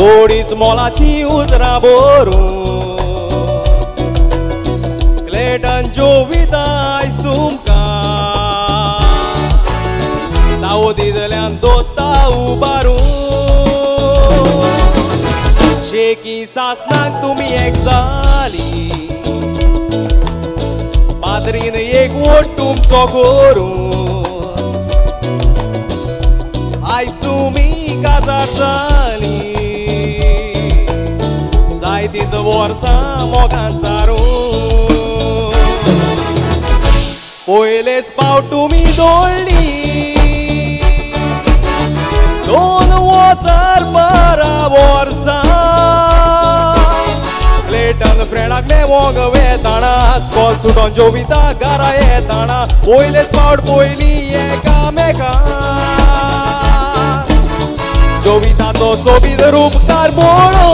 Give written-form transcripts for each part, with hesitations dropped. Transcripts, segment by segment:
थोडीच मोलाची उतरां भरून क्लेटन जोविता आयज तुमकां सावदींतल्यान दोत्ता उबारून शेकी सासनाक तुमी एक जाली पाद्रीन एक वोट तुमचो करून आयज तुमी काजार जाली जायतींच वर्सां मोगान सारून पयलेच फावट तुमी दोळ्ळी 2012 वर्सां क्लेटन फ्रेंडाक मेवोंग वेताना स्कॉल सुटोन जोविता घरा येताना पयलेच फावट पयली एकामेकांक जोविताचो सोबीत रूपकार म्हणून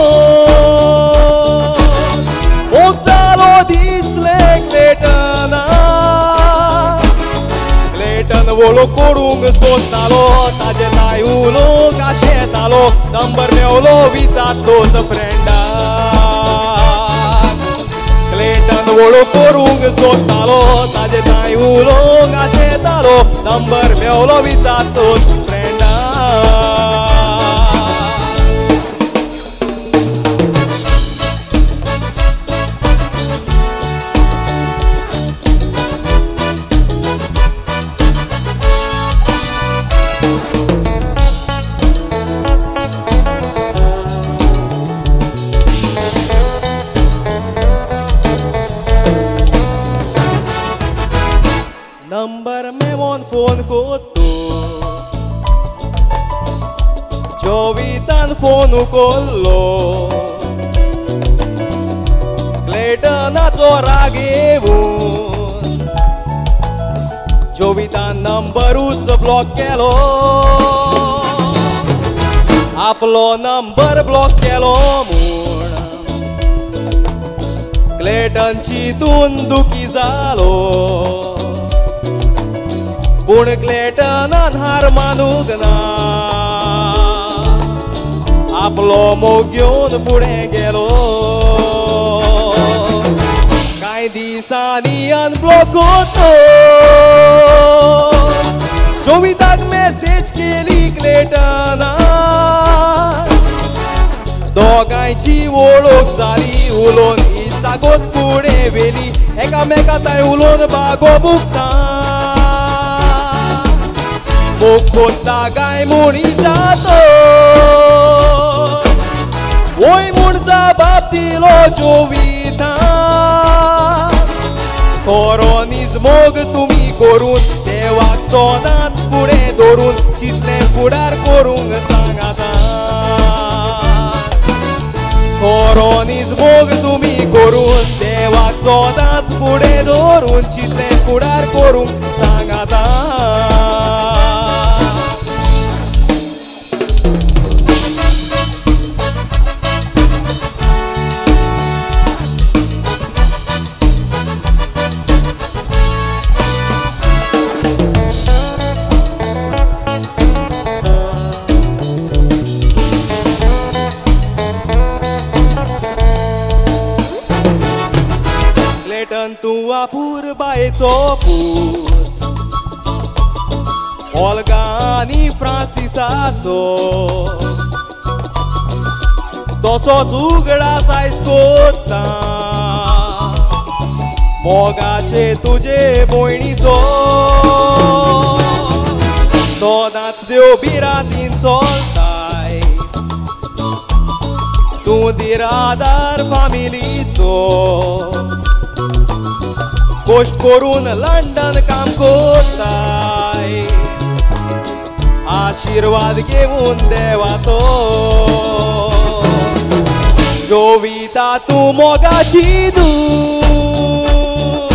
मोग जालो दिसले क्लेटना क्लेटन वळो करूंक सोदतालो ताजे ताय उलोवंक आशेतालो नंबर मेवलो विचारतोच फ्रेंडाक क्लेटन वळो करूंक सोदतालो ताजे ताय उलोवंक आशेतालो नंबर मेवलो विचारतोच फ्रेंडाक नंबर मेवोन फोन कोत्तो जोवितान फोन कोल्लो क्लेटनाचो राग येवून जोवितान नंबरूच ब्लॉक केलो आपलो नंबर ब्लॉक केलो म्हूण क्लेटन चिंतून दुखी जालो पूण क्लेटनान हार मानूंक ना आपलो मोग घेवन फुडें गेलो कांय दिसांनी अनब्लॉक कोत्तो जोविताक मेसेज केली क्लेटना दोगांयची वळख जाली उलोवन इश्टागोत फुडें व्हेली एकामेका ताय उलोवन बागो बुकता मोग कोत्ता गाय म्हूण जातो ओय म्हूण जबाब दिलो जोविता खरो नीज मोग तुमी करून देवाक सोदांच फुडें दवरून चितलें फुडार करूंक सांगाता खरो नीज मोग तुमी करून देवाक सोदांच फुडें दवरून चितलें फुडार करूंक सांगाता क्लेटन तूं आपूर बायेचो पूत ओल्गा आनी फ्रांसिसाचो तसोच उगडास आयज कोत्ता मोगाचे तुजे भयणीचो सोदांच देव बिरातीन चलताय तूं दिरादार फामिलीचो पोस्ट करून लंडन काम कोत्ताय आशीर्वाद घेवन देवाचो जोविता तूं मोगाची दूत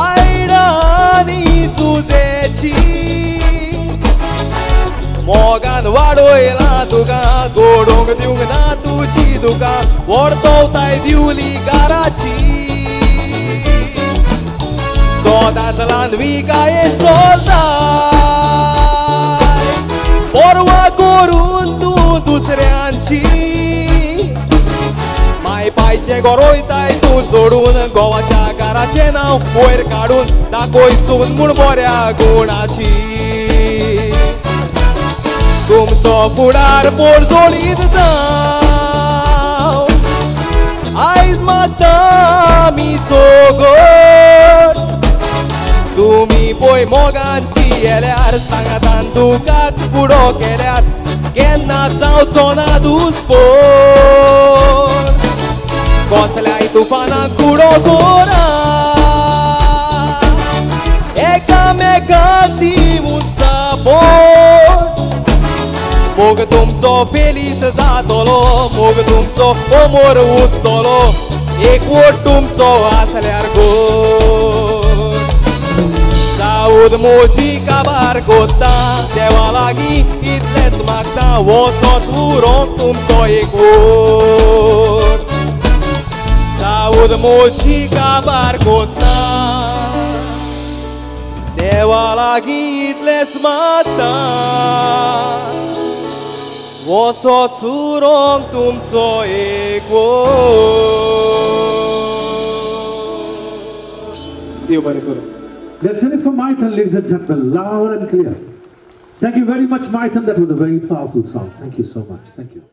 आयडानी तुजेची मोगान वाडोयला तुका गोडोंक दिवंक ना तुजी तुका व्हरतोवताय दिवली गाराची सोदांच लांदवी कांय चलताय परवा करून तूं दुसऱ्यांची गोडाची माय पायचे गरोयताय तूं सोडून गोवाच्या घराचें नांव वयर काडून दाखोय सून म्हूण बऱ्या गुणाची तुमचो फुडार पोरजोळीत जावं आयज मागता आमी सोगोड तुमी पळय मोगांची येल्यार सांगातान दुखाक फुडो केल्यार केन्ना जावचो ना दुस्पोर कसल्याय तुफानाक फुडो कोरा एकामेकाक दिवून सपोर्ट मोग तुमचो फेलीस जातलो मोग तुमचो अमर उरतलो एकवट तुमचो आसल्यार गो साऊद मोजी काबार कोत्ता देवा लागीं इतलेंच मागता वसोच उरोंक तुमचो एकवट साऊद मोजी काबार कोत्ता देवा लागीं इतलेंच मागता वसोच उरोंक तुमचो एकवट देव बरें करूं. Let's sing it for Maithan, ladies and gentlemen, loud and clear. Thank you very much, Maithan. That was a very powerful song. Thank you so much. Thank you.